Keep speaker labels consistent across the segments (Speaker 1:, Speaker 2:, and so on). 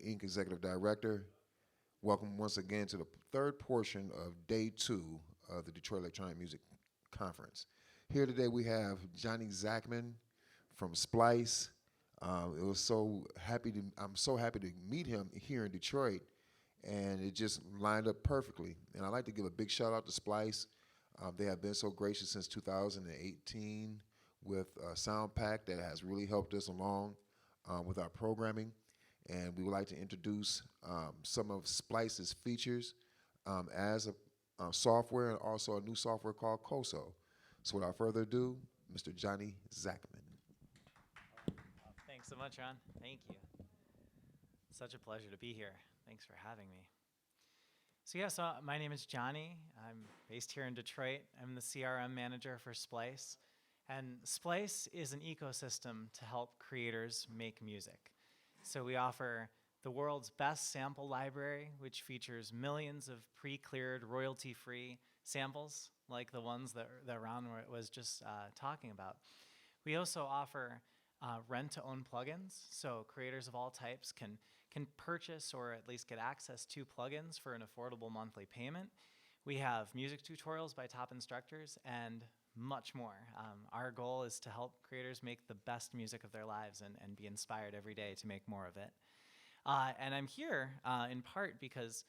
Speaker 1: Inc. Executive Director. Welcome once again to the third portion of Day 2 of the Detroit Electronic Music Conference. Here today we have Johnny Zachman from Splice. I'm so happy to meet him here in Detroit, and it just lined up perfectly. And I'd like to give a big shout out to Splice. They have been so gracious since 2018 with Sound Pack that has really helped us along with our programming. And we would like to introduce some of Splice's features as a software and also a new software called COSO. So without further ado, Mr. Johnny Zachman.
Speaker 2: Thanks so much, Ron. Thank you. Such a pleasure to be here. Thanks for having me. So my name is Johnny. I'm based here in Detroit. I'm the CRM manager for Splice. And Splice is an ecosystem to help creators make music. So we offer the world's best sample library, which features millions of pre-cleared, royalty-free samples, like the ones that Ron was just talking about. We also offer rent-to-own plugins, so creators of all types can purchase or at least get access to plugins for an affordable monthly payment. We have music tutorials by top instructors and much more. Our goal is to help creators make the best music of their lives and be inspired every day to make more of it. And I'm here in part because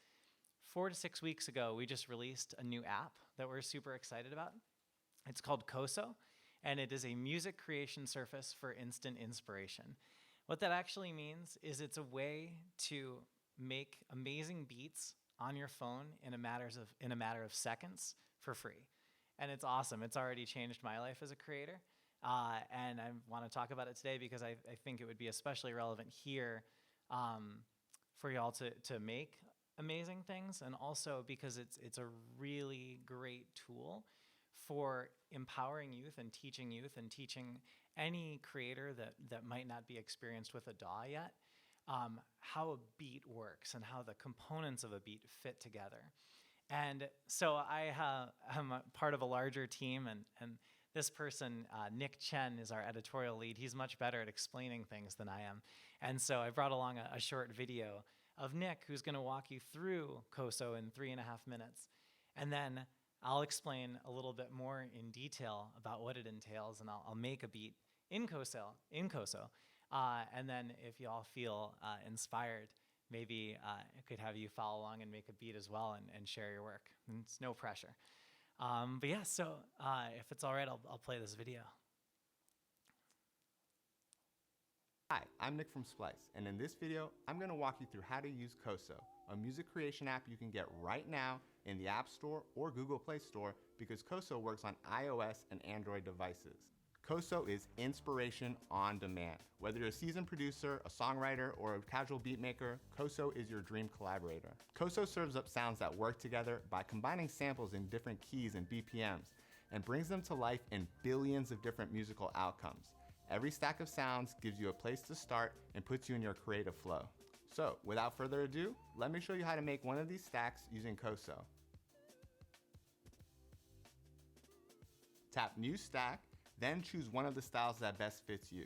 Speaker 2: 4 to 6 weeks ago, we just released a new app that we're super excited about. It's called COSO, and it is a music creation surface for instant inspiration. What that actually means is it's a way to make amazing beats on your phone in a matter of seconds for free. And it's awesome. It's already changed my life as a creator. And I want to talk about it today because I think it would be especially relevant here for y'all to make amazing things, and also because it's a really great tool for empowering youth and teaching any creator that might not be experienced with a DAW yet, how a beat works and how the components of a beat fit together. And so I'm a part of a larger team, and this person, Nick Chen, is our editorial lead. He's much better at explaining things than I am. And so I brought along a short video of Nick, who's going to walk you through COSO in 3.5 minutes. And then I'll explain a little bit more in detail about what it entails, and I'll make a beat in COSO. And then if you all feel inspired, maybe I could have you follow along and make a beat as well and share your work. And it's no pressure. But yeah, so if it's all right, I'll play this video.
Speaker 3: Hi, I'm Nick from Splice, and in this video, I'm going to walk you through how to use COSO, a music creation app you can get right now in the App Store or Google Play Store because COSO works on iOS and Android devices. COSO is inspiration on demand. Whether you're a seasoned producer, a songwriter, or a casual beat maker, COSO is your dream collaborator. COSO serves up sounds that work together by combining samples in different keys and BPMs and brings them to life in billions of different musical outcomes. Every stack of sounds gives you a place to start and puts you in your creative flow. So, without further ado, let me show you how to make one of these stacks using COSO. Tap New Stack, then choose one of the styles that best fits you.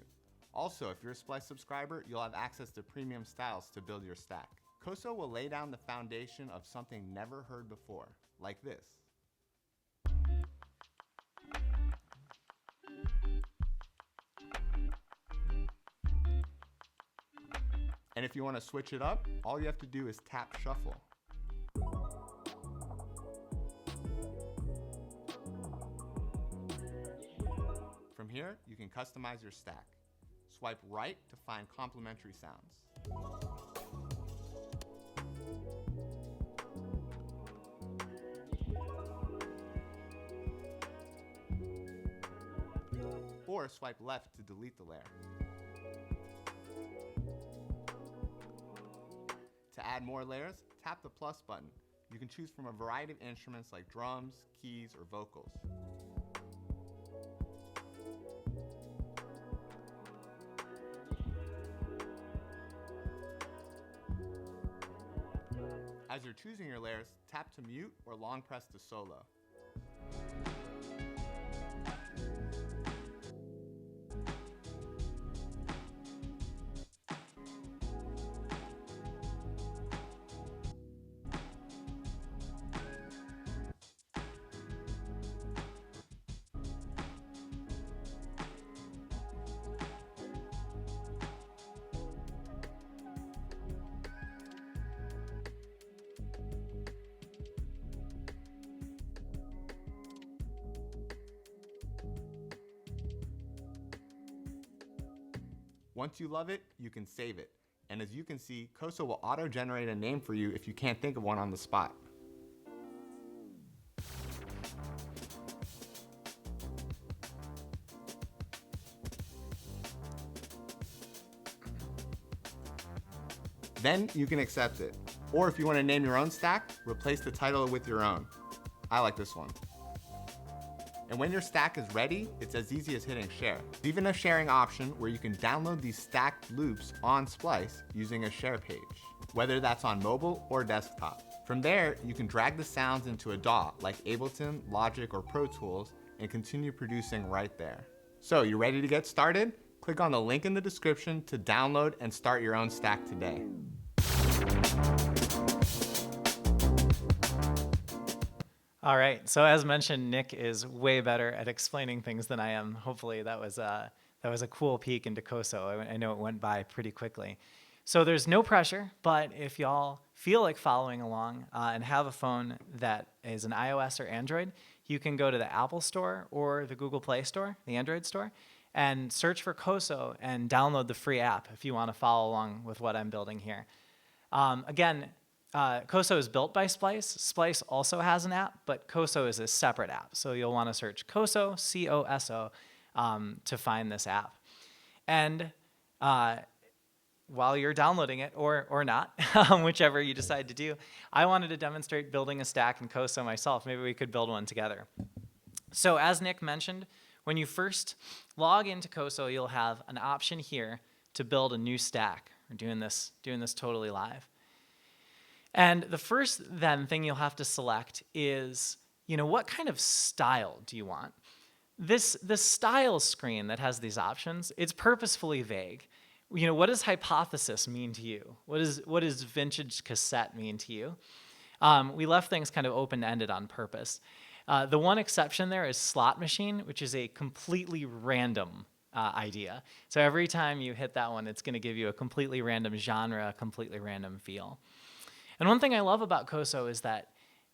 Speaker 3: Also, if you're a Splice subscriber, you'll have access to premium styles to build your stack. COSO will lay down the foundation of something never heard before, like this. And if you want to switch it up, all you have to do is tap Shuffle. From here, you can customize your stack. Swipe right to find complementary sounds. Or swipe left to delete the layer. To add more layers, tap the plus button. You can choose from a variety of instruments like drums, keys, or vocals. As you're choosing your layers, tap to mute or long press to solo. Once you love it, you can save it. And as you can see, Koso will auto-generate a name for you if you can't think of one on the spot. Then you can accept it. Or if you want to name your own stack, replace the title with your own. I like this one. And when your stack is ready, it's as easy as hitting share. There's even a sharing option where you can download these stacked loops on Splice using a share page, whether that's on mobile or desktop. From there, you can drag the sounds into a DAW like Ableton, Logic, or Pro Tools and continue producing right there. So you ready to get started? Click on the link in the description to download and start your own stack today.
Speaker 2: All right. So as mentioned, Nick is way better at explaining things than I am. Hopefully that was a cool peek into Koso. I know it went by pretty quickly. So there's no pressure, but if y'all feel like following along and have a phone that is an iOS or Android, you can go to the Apple Store or the Google Play Store, the Android store, and search for Koso and download the free app if you want to follow along with what I'm building here. Again, Koso is built by Splice. Splice also has an app, but Koso is a separate app. So you'll want to search Koso, C-O-S-O, to find this app. And while you're downloading it, or not, whichever you decide to do, I wanted to demonstrate building a stack in Koso myself. Maybe we could build one together. So as Nick mentioned, when you first log into Koso, you'll have an option here to build a new stack. We're doing this totally live. And the first then thing you'll have to select is, what kind of style do you want? This style screen that has these options, it's purposefully vague. What does hypothesis mean to you? What does vintage cassette mean to you? We left things kind of open-ended on purpose. The one exception there is slot machine, which is a completely random idea. So every time you hit that one, it's going to give you a completely random genre, a completely random feel. And one thing I love about Koso is that,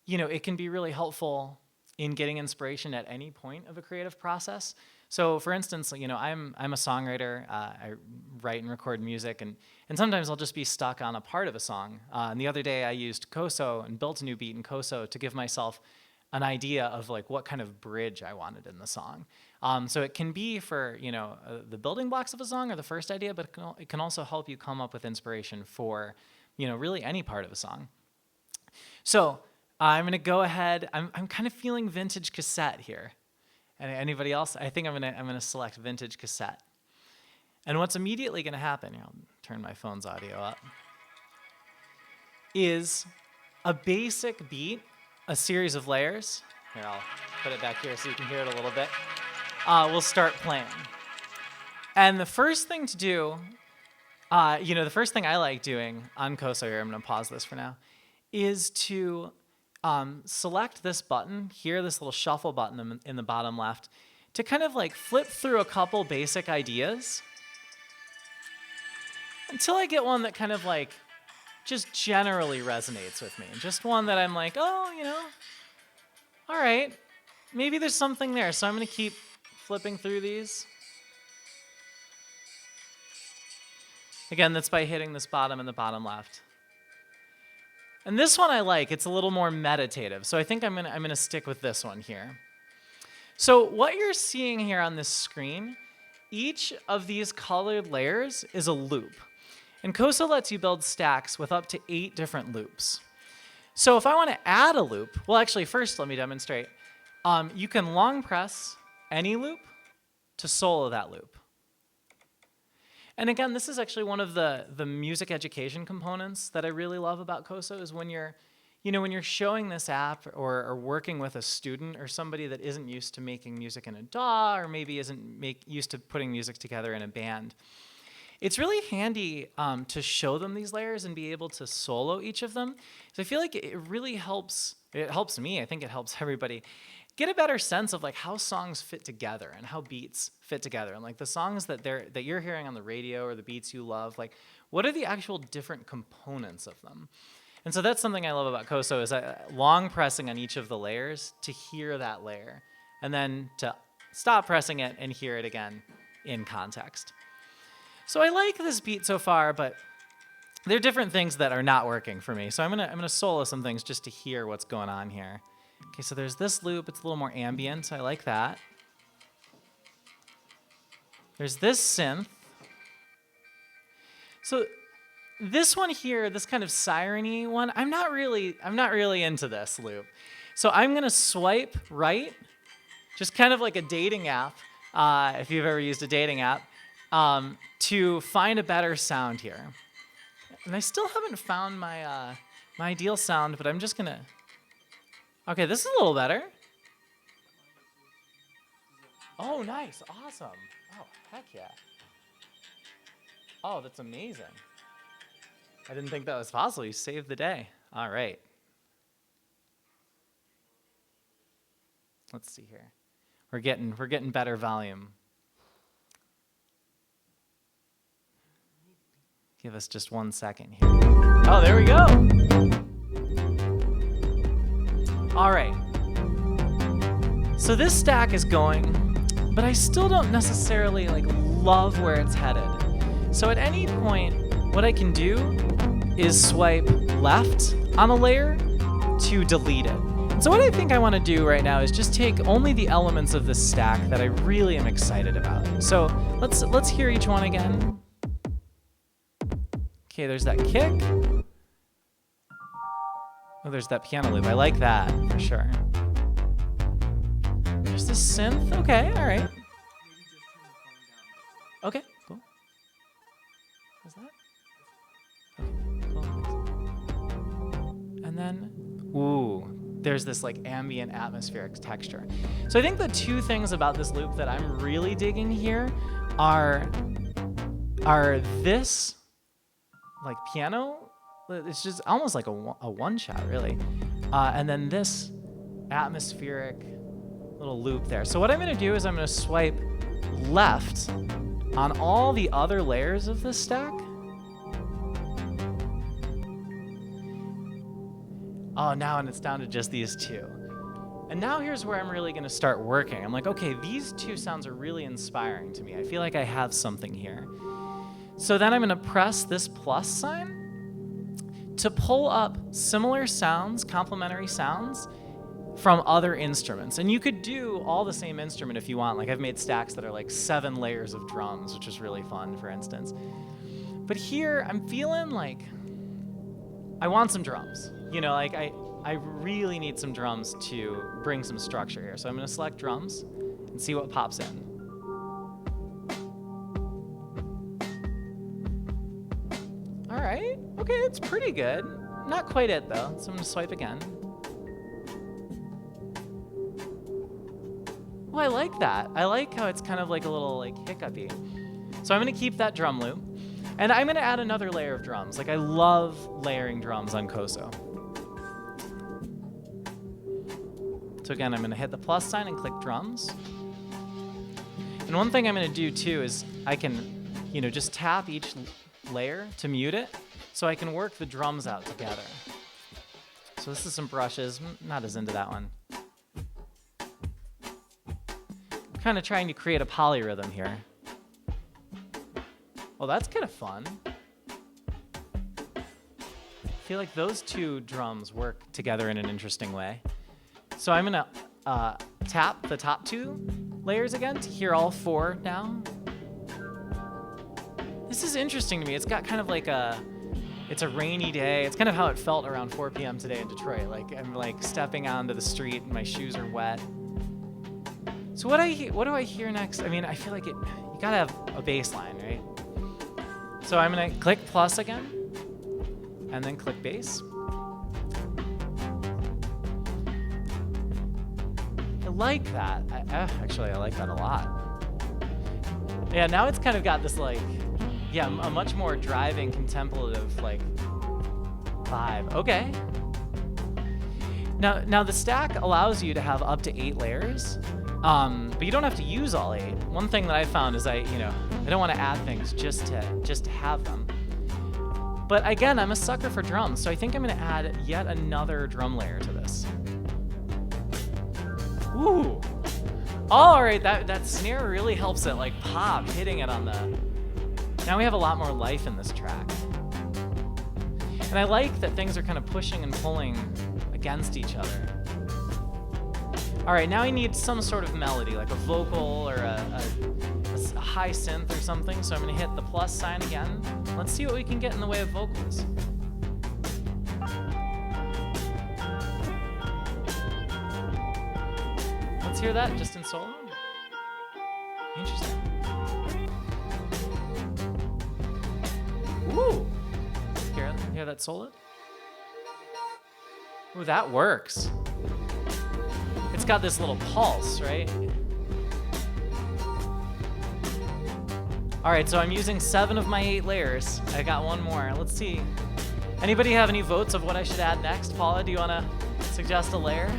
Speaker 2: it can be really helpful in getting inspiration at any point of a creative process. So for instance, I'm a songwriter, I write and record music, and sometimes I'll just be stuck on a part of a song. And the other day I used Koso and built a new beat in Koso to give myself an idea of what kind of bridge I wanted in the song. So it can be for, the building blocks of a song or the first idea, but it can also help you come up with inspiration for, really any part of a song. So I'm going to go ahead. I'm kind of feeling vintage cassette here. And anybody else? I think I'm gonna select vintage cassette. And what's immediately going to happen, I'll turn my phone's audio up, is a basic beat, a series of layers. Here, I'll put it back here so you can hear it a little bit. Will start playing. And the first thing to do, the first thing I like doing on Koso here, I'm going to pause this for now, is to select this button here, this little shuffle button in the bottom left, to kind of flip through a couple basic ideas until I get one that kind of just generally resonates with me. Just one that I'm all right, maybe there's something there. So I'm going to keep flipping through these. Again, that's by hitting this bottom and the bottom left. And this one I like. It's a little more meditative. So I think I'm gonna stick with this one here. So what you're seeing here on this screen, each of these colored layers is a loop. And Koso lets you build stacks with up to 8 different loops. So if I want to add a loop, well, actually, first let me demonstrate. You can long press any loop to solo that loop. And again, this is actually one of the music education components that I really love about Koso is when you're showing this app or working with a student or somebody that isn't used to making music in a DAW or maybe isn't used to putting music together in a band. It's really handy to show them these layers and be able to solo each of them. So I feel like it really helps. It helps me. I think it helps everybody get a better sense of how songs fit together and how beats fit together, and the songs that you're hearing on the radio or the beats you love, what are the actual different components of them. And so that's something I love about Koso is long pressing on each of the layers to hear that layer, and then to stop pressing it and hear it again in context. So I like this beat so far, but there are different things that are not working for me. So I'm gonna solo some things just to hear what's going on here. Okay, so there's this loop. It's a little more ambient. I like that. There's this synth. So this one here, this kind of siren-y one, I'm not really into this loop. So I'm gonna swipe right, just kind of like a dating app, if you've ever used a dating app, to find a better sound here. And I still haven't found my my ideal sound, but I'm just gonna. Okay, this is a little better. Oh, nice, awesome. Oh, heck yeah. Oh, that's amazing. I didn't think that was possible. You saved the day. All right. Let's see here. We're getting better volume. Give us just 1 second here. Oh, there we go. All right. So this stack is going, but I still don't necessarily love where it's headed. So at any point, what I can do is swipe left on a layer to delete it. And so what I think I want to do right now is just take only the elements of this stack that I really am excited about. So let's hear each one again. Okay, there's that kick. Oh, there's that piano loop. I like that for sure. There's this synth. Okay, all right. Okay, cool. What's that? Okay, cool. And then, ooh, there's this ambient atmospheric texture. So I think the two things about this loop that I'm really digging here are this piano. It's just almost like a one shot, really. And then this atmospheric little loop there. So what I'm gonna do is I'm gonna swipe left on all the other layers of this stack. Oh, now and it's down to just these two. And now here's where I'm really gonna start working. I'm like, okay, these two sounds are really inspiring to me. I feel like I have something here. So then I'm gonna press this plus sign to pull up similar sounds, complementary sounds, from other instruments. And you could do all the same instrument if you want. I've made stacks that are 7 layers of drums, which is really fun, for instance. But here, I'm feeling I want some drums. I really need some drums to bring some structure here. So I'm gonna select drums and see what pops in. All right, okay, it's pretty good. Not quite it though, so I'm gonna swipe again. Oh, I like that. I like how it's kind of a little hiccupy. So I'm gonna keep that drum loop. And I'm gonna add another layer of drums. I love layering drums on Koso. So again, I'm gonna hit the plus sign and click drums. And one thing I'm gonna do too is I can, just tap each layer to mute it so I can work the drums out together. So this is some brushes, not as into that one. Kind of trying to create a polyrhythm here. Well, that's kind of fun. I feel like those two drums work together in an interesting way. So I'm gonna tap the top 2 layers again to hear all 4 now. This is interesting to me. It's got kind of it's a rainy day. It's kind of how it felt around 4 p.m. today in Detroit. I'm stepping onto the street and my shoes are wet. So what do I hear next? I mean, I feel like you gotta have a bass line, right? So I'm gonna click plus again, and then click bass. I like that. Actually, I like that a lot. Yeah, now it's kind of got this a much more driving, contemplative vibe. Okay. Now the stack allows you to have up to 8 layers. But you don't have to use all 8. One thing that I found is I don't want to add things just to have them. But again, I'm a sucker for drums, so I think I'm going to add yet another drum layer to this. Ooh. All right, that snare really helps it pop, hitting it on Now we have a lot more life in this track. And I like that things are kind of pushing and pulling against each other. All right, now I need some sort of melody, like a vocal or a high synth or something. So I'm gonna hit the plus sign again. Let's see what we can get in the way of vocals. Let's hear that just in solo. Interesting. Ooh. Hear that solo? Ooh, that works. It's got this little pulse, right? All right, so I'm using 7 of my 8 layers. I got one more. Let's see. Anybody have any votes of what I should add next? Paula, do you want to suggest a layer?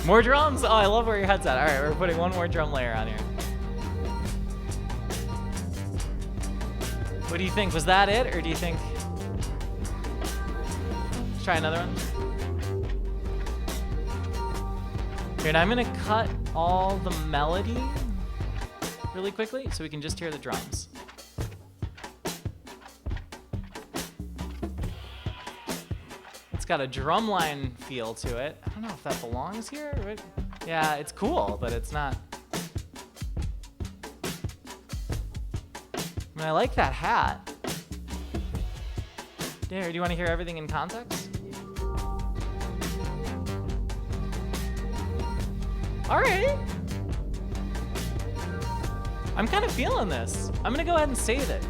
Speaker 2: More drums? Oh, I love where your head's at. All right, we're putting one more drum layer on here. What do you think? Was that it, or do you think? Let's try another one. Here, and I'm gonna cut all the melody really quickly so we can just hear the drums. It's got a drumline feel to it. I don't know if that belongs here. Right? Yeah, it's cool, but it's not. I mean, I like that hat. There, do you want to hear everything in context? All right. I'm kind of feeling this. I'm gonna go ahead and save it.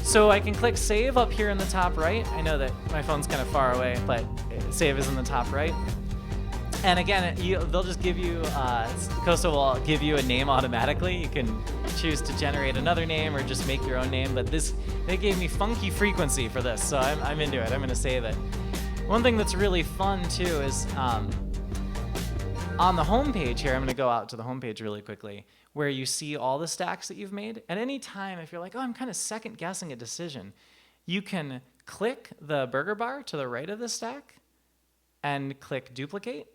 Speaker 2: So I can click save up here in the top right. I know that my phone's kind of far away, but save is in the top right. And again, they'll just give you, Koso will give you a name automatically. You can choose to generate another name or just make your own name, but they gave me funky frequency for this, so I'm into it. I'm gonna save it. One thing that's really fun too is on the home page here, I'm gonna go out to the home page really quickly, where you see all the stacks that you've made. At any time, if you're like, oh, I'm kind of second guessing a decision, you can click the burger bar to the right of the stack and click duplicate.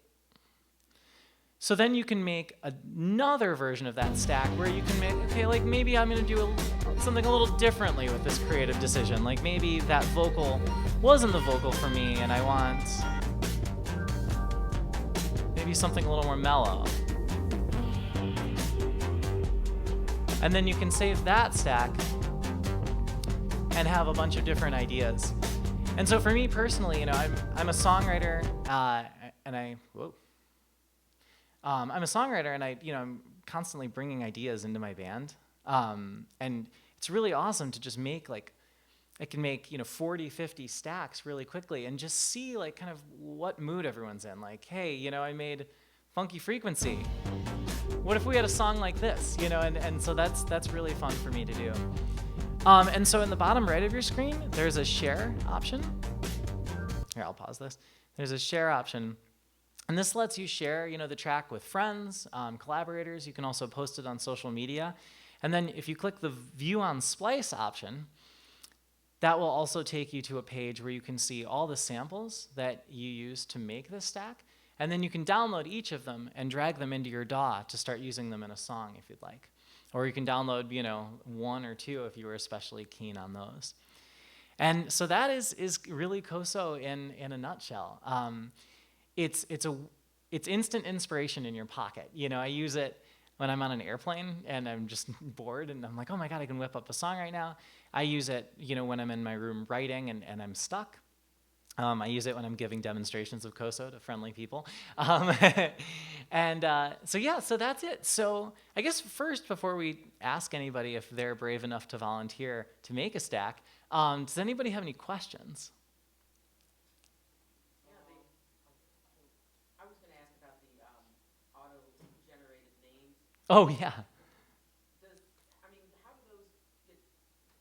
Speaker 2: So then you can make another version of that stack where you can make, okay, like maybe I'm gonna do something a little differently with this creative decision. Like maybe that vocal wasn't the vocal for me and I want maybe something a little more mellow. And then you can save that stack and have a bunch of different ideas. And so for me personally, you know, I'm a songwriter, and I'm a songwriter, and I'm constantly bringing ideas into my band, and it's really awesome to just make I can make 40, 50 stacks really quickly, and just see like kind of what mood everyone's in. Like, hey, I made funky frequency. What if we had a song like this? And so that's really fun for me to do. And so in the bottom right of your screen, there's a share option. Here, I'll pause this. There's a share option. And this lets you share, the track with friends, collaborators. You can also post it on social media. And then if you click the View on Splice option, that will also take you to a page where you can see all the samples that you use to make this stack. And then you can download each of them and drag them into your DAW to start using them in a song if you'd like. Or you can download, 1 or 2 if you were especially keen on those. And so that is really Koso in a nutshell. It's instant inspiration in your pocket. I use it when I'm on an airplane and I'm just bored and I'm like, oh my God, I can whip up a song right now. I use it, when I'm in my room writing and I'm stuck. I use it when I'm giving demonstrations of Koso to friendly people. So that's it. So I guess first, before we ask anybody if they're brave enough to volunteer to make a stack, does anybody have any questions?
Speaker 4: I was going to ask about the auto-generated names.
Speaker 2: Oh, yeah.
Speaker 4: How do those get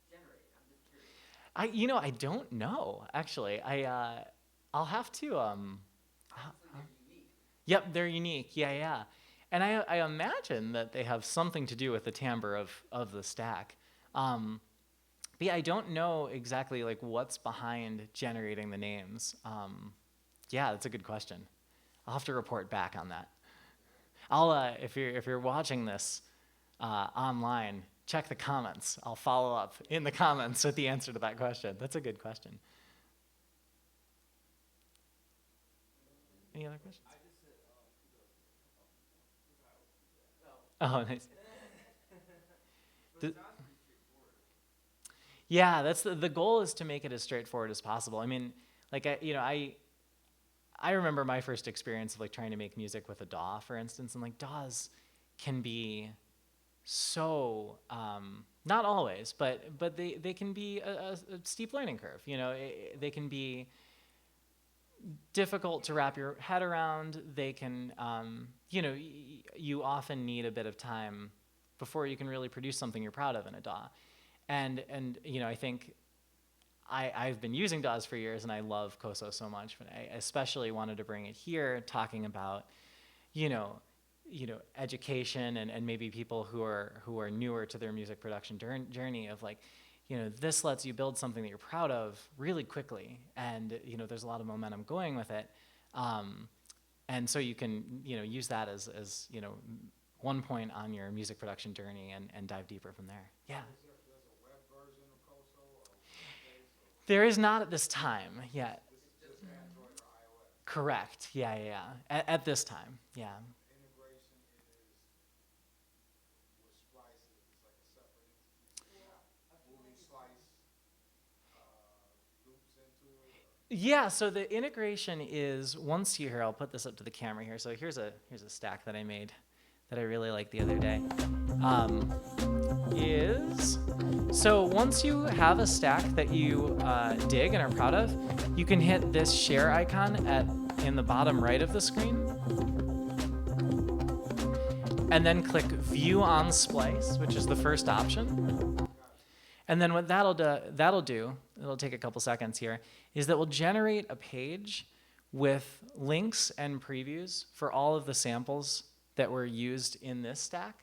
Speaker 4: generated? I'm just curious.
Speaker 2: I don't know, actually. I'll have to,
Speaker 4: Obviously, they're unique.
Speaker 2: Yep, they're unique. Yeah. And I imagine that they have something to do with the timbre of the stack. But yeah, I don't know exactly like what's behind generating the names. Yeah, that's a good question. I'll have to report back on that. I'll if you're watching this, online, check the comments. I'll follow up in the comments with the answer to that question. That's a good question. Any other questions? Oh, nice. Yeah, that's the goal is to make it as straightforward as possible. I mean, like I remember my first experience of like trying to make music with a DAW, for instance, and like DAWs can be so not always, but they can be a steep learning curve. You know, they can be difficult to wrap your head around. They can, you know, you often need a bit of time before you can really produce something you're proud of in a DAW. And you know, I think I've been using DAWs for years, and I love Koso so much. But I especially wanted to bring it here, talking about, you know, education and maybe people who are newer to their music production journey of like, you know, this lets you build something that you're proud of really quickly, and you know, there's a lot of momentum going with it, and so you can, you know, use that as you know, one point on your music production journey and dive deeper from there. Yeah. There is not at this time yet. Correct. Yeah. At this time, yeah. Yeah, so the integration is once you here, I'll put this up to the camera here. So here's a stack that I made that I really liked the other day. So once you have a stack that you dig and are proud of, you can hit this share icon in the bottom right of the screen, and then click View on Splice, which is the first option. And then what that'll do, it'll take a couple seconds here, is that we'll generate a page with links and previews for all of the samples that were used in this stack.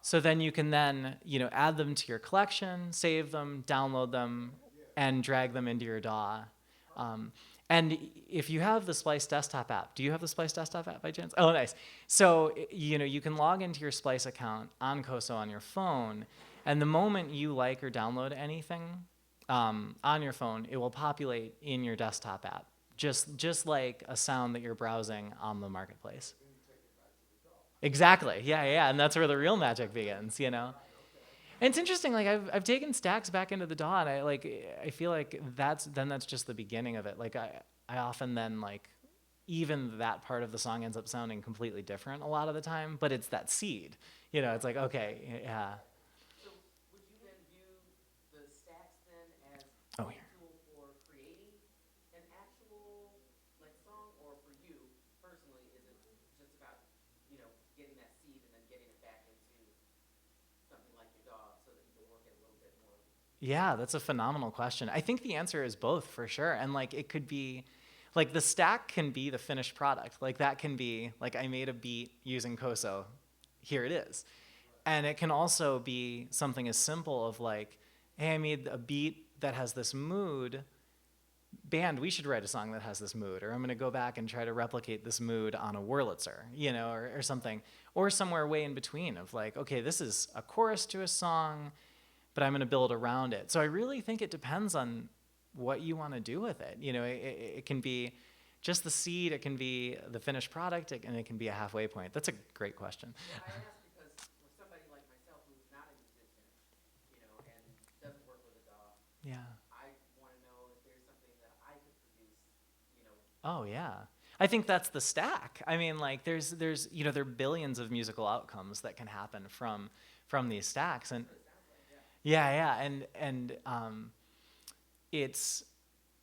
Speaker 2: So then you can you know, add them to your collection, save them, download them, and drag them into your DAW. And if you have the Splice desktop app, do you have the Splice desktop app by chance? Oh, nice. So, you know, you can log into your Splice account on Koso on your phone, and the moment you like or download anything on your phone, it will populate in your desktop app, just like a sound that you're browsing on the marketplace. Exactly. Yeah, and that's where the real magic begins, you know. And it's interesting. Like I've taken stacks back into the DAW, and I feel like that's just the beginning of it. Like I often then like even that part of the song ends up sounding completely different a lot of the time, but it's that seed, you know. It's like okay, yeah.
Speaker 4: So would you then view the stacks then as
Speaker 2: Oh,
Speaker 4: a
Speaker 2: here.
Speaker 4: tool for creating an actual like song, or for you personally, is it just about, you know, getting that seed and then getting it back into something like your DAW so that you can work it a little bit more?
Speaker 2: Yeah, that's a phenomenal question. I think the answer is both for sure. And like it could be like the stack can be the finished product. Like that can be like I made a beat using Koso. Here it is. And it can also be something as simple of like, hey, I made a beat that has this mood. Band, we should write a song that has this mood, or I'm going to go back and try to replicate this mood on a Wurlitzer, you know, or something, or somewhere way in between of like, okay, this is a chorus to a song, but I'm going to build around it. So I really think it depends on what you want to do with it. You know, it can be just the seed, it can be the finished product, and it can be a halfway point. That's a great question.
Speaker 4: Well, I ask because for somebody like myself who's not a musician, you know, and doesn't work with a DAW,
Speaker 2: Yeah.
Speaker 4: I want to know if there's something that I could produce, you know.
Speaker 2: Oh yeah. I think that's the stack. I mean, like there's you know, there are billions of musical outcomes that can happen from these stacks, and yeah, and it's,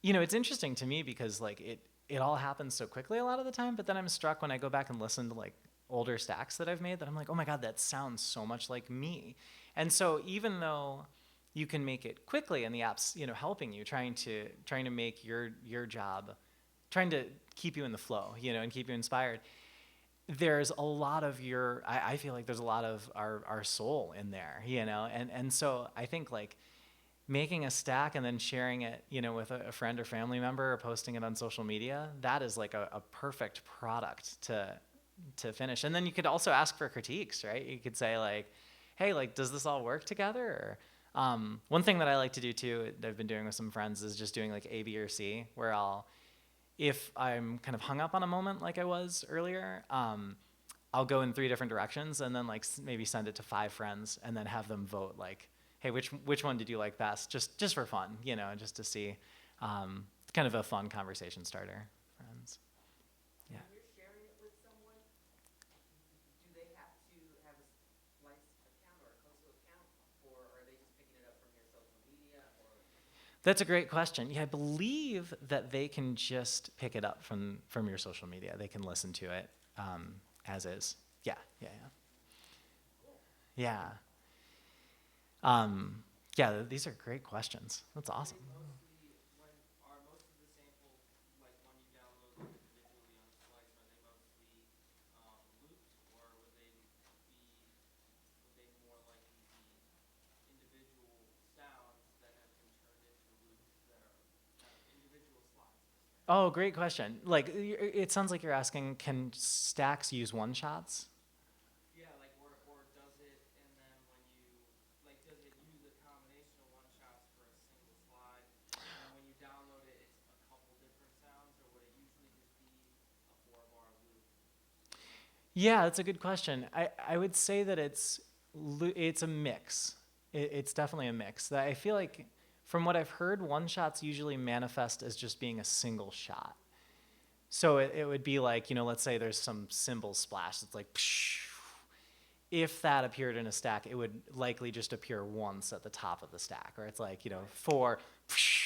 Speaker 2: you know, it's interesting to me because like it all happens so quickly a lot of the time, but then I'm struck when I go back and listen to like older stacks that I've made that I'm like, oh my God, that sounds so much like me. And so even though you can make it quickly and the app's, you know, helping you, trying to make your job, trying to keep you in the flow, you know, and keep you inspired, there's a lot of I feel like there's a lot of our soul in there, you know, and so I think like making a stack and then sharing it, you know, with a friend or family member or posting it on social media, that is like a perfect product to finish. And then you could also ask for critiques, right? You could say like, hey, like, does this all work together? Or one thing that I like to do too, that I've been doing with some friends, is just doing like A, B, or C, where if I'm kind of hung up on a moment like I was earlier, I'll go in 3 different directions and then like maybe send it to 5 friends and then have them vote like, hey, which one did you like best? Just for fun, just to see. It's kind of a fun conversation starter, friends. Yeah.
Speaker 4: When you're sharing it with someone, do they have to have a Splice account or a Coastal account, or are they just picking it up from your social media? Or
Speaker 2: That's a great question. Yeah, I believe that they can just pick it up from your social media. They can listen to it as is. Yeah. Yeah. Yeah, these are great questions. That's awesome.
Speaker 5: Are most of the samples, like when you download them individually on Splice, are they mostly loops, or would they more likely be individual sounds that have been turned into loops that are kind of individual slides?
Speaker 2: Oh, great question. Like, it sounds like you're asking, can stacks use one-shots?
Speaker 5: Yeah, like, or does it, and then when you, like, does it use a combination of one shots for a single slide, and then when you download it, it's a couple different sounds, or would it usually just be a 4-bar loop?
Speaker 2: Yeah, that's a good question. I would say that it's a mix. It's definitely a mix. I feel like, from what I've heard, one-shots usually manifest as just being a single shot. So it would be like, let's say there's some cymbal splash. It's like, psh. If that appeared in a stack, it would likely just appear once at the top of the stack. Or it's like, 4, psh.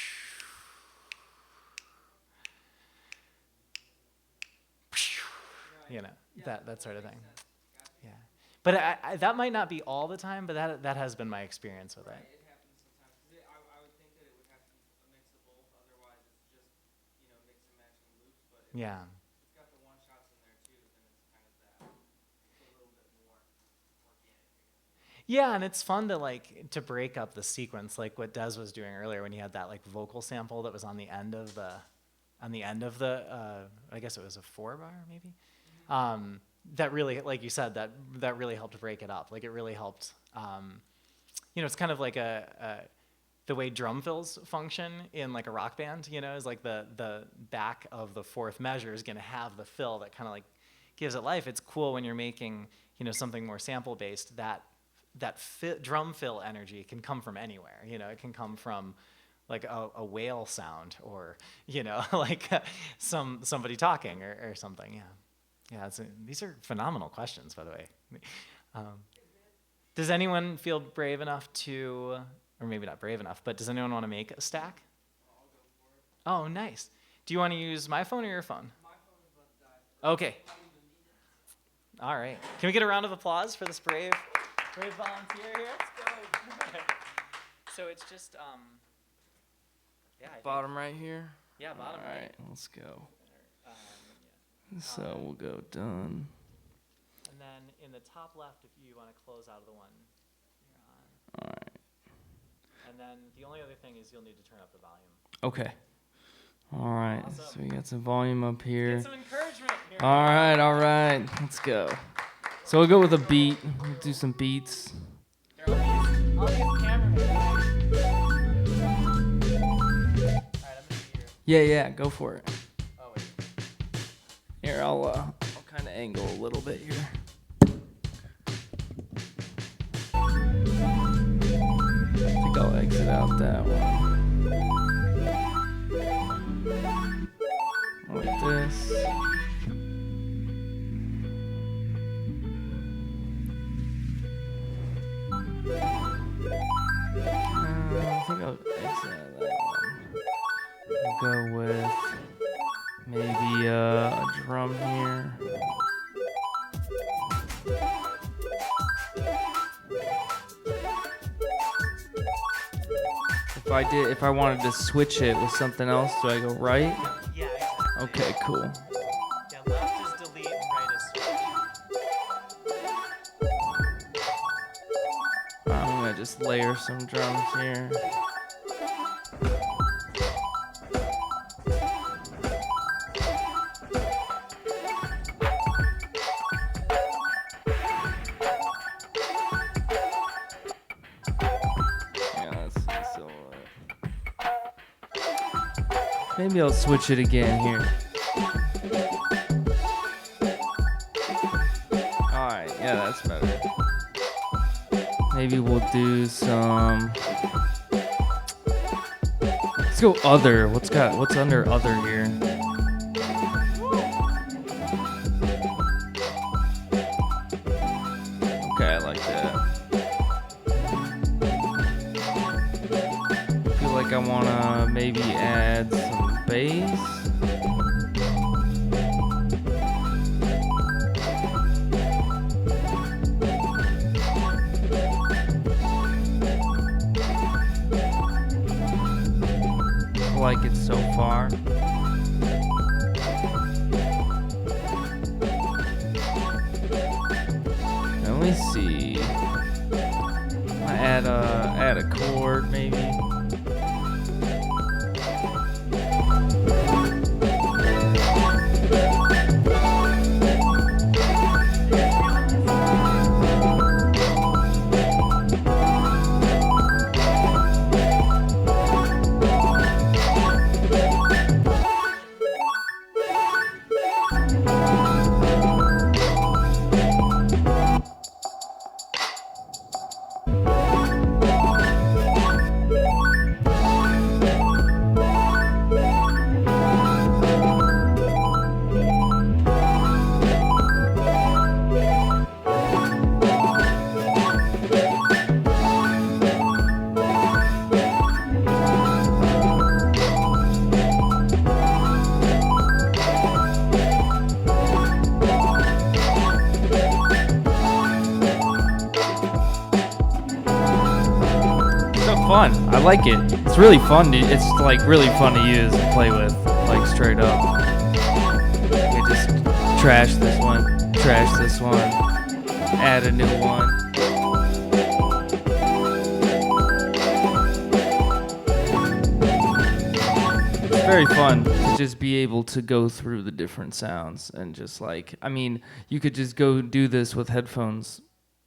Speaker 2: That sort of thing. Yeah. But that might not be all the time, but that has been my experience with it.
Speaker 5: It happens sometimes. 'Cause I would think that it would have to be a mix of both. Otherwise, it's just, mix and matching loops. But if
Speaker 2: Yeah.
Speaker 5: it's got the one shots in there too, then it's kind of that. It's a little bit more organic, I guess.
Speaker 2: Yeah, and it's fun to break up the sequence, like what Des was doing earlier when he had that like vocal sample that was on the end of the, I guess it was a 4-bar maybe. That really, like you said, that really helped break it up. Like it really helped. It's kind of like the way drum fills function in like a rock band. Is like the back of the 4th measure is going to have the fill that kind of like gives it life. It's cool when you're making something more sample based. That drum fill energy can come from anywhere. It can come from like a whale sound, or like somebody talking or something. Yeah. Yeah, these are phenomenal questions, by the way. Does anyone feel brave enough to, or maybe not brave enough, but does anyone want to make a stack?
Speaker 5: I'll go for it.
Speaker 2: Oh, nice. Do you want to use my phone or your phone?
Speaker 5: My phone is about to die.
Speaker 2: Okay. All right. Can we get a round of applause for this brave volunteer here? Let's go. So it's just, yeah.
Speaker 6: Bottom right here.
Speaker 2: Yeah, bottom
Speaker 6: All
Speaker 2: right.
Speaker 6: right, let's go.
Speaker 2: Yeah.
Speaker 6: So we'll go done.
Speaker 2: And then in the top left, if you want to close out of the one you're on.
Speaker 6: All right.
Speaker 2: And then the only other thing is you'll need to turn up the volume.
Speaker 6: Okay. All right.
Speaker 2: Awesome.
Speaker 6: So we got some volume up here.
Speaker 2: Get some encouragement here.
Speaker 6: All right. All right. Let's go. So we'll go with a beat. We'll do some beats.
Speaker 2: Here, I'll be the cameraman. All right, I'm gonna be here.
Speaker 6: Yeah. Go for it.
Speaker 2: Oh wait.
Speaker 6: Here, I'll kind of angle a little bit here. I think I'll exit out that one. Like this. I think I'll exit out that one. We'll go with maybe a drum here. If I wanted to switch it with something else, do I go right?
Speaker 2: Yeah, exactly.
Speaker 6: Okay, cool.
Speaker 2: Yeah, left is delete and right is switch.
Speaker 6: I'm gonna just layer some drums here. Maybe I'll switch it again here. Alright, yeah, that's better. Maybe we'll do some. Let's go other. What's under other here? Okay, I like that. I feel like I wanna maybe add some bass. I like it so far. Let me see. I add a chord maybe. Fun. I like it. It's really fun. It's like really fun to use and play with, like straight up. We just trash this one, add a new one. It's very fun to just be able to go through the different sounds and just like, I mean, you could just go do this with headphones,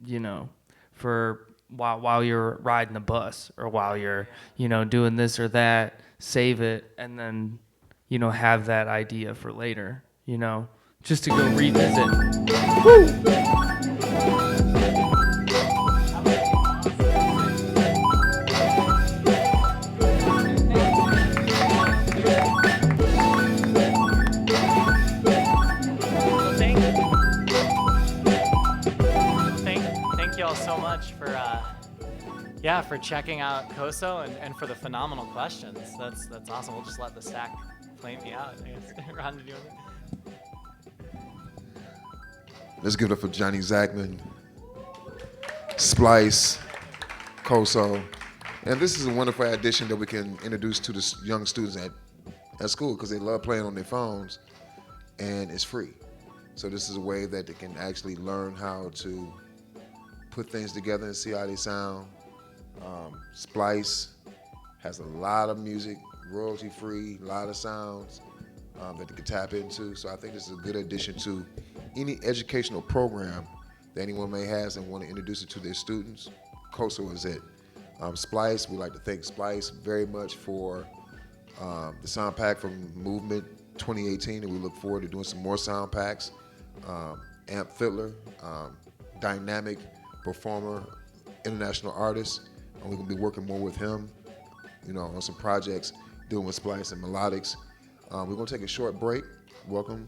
Speaker 6: you know, for while you're riding the bus or while you're, you know, doing this or that, save it and then, you know, have that idea for later, you know, just to go revisit. Woo!
Speaker 2: Thank you all so much for checking out Koso and for the phenomenal questions. That's awesome. We'll just let the stack play me out. I guess. Ron, did you want to?
Speaker 1: Let's give it up for Johnny Zachman, Splice, Koso. And this is a wonderful addition that we can introduce to the young students at school because they love playing on their phones and it's free. So this is a way that they can actually learn how to put things together and see how they sound. Splice has a lot of music, royalty free, a lot of sounds that they can tap into. So I think this is a good addition to any educational program that anyone may have and want to introduce it to their students. Koso is it. Splice, we like to thank Splice very much for the sound pack from Movement 2018, and we look forward to doing some more sound packs. Amp Fiddler, dynamic performer, international artist, and we're gonna be working more with him, you know, on some projects, dealing with Splice and melodics. We're gonna take a short break. Welcome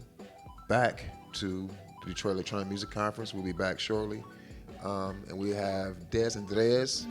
Speaker 1: back to the Detroit Electronic Music Conference. We'll be back shortly. And we have Des and Andres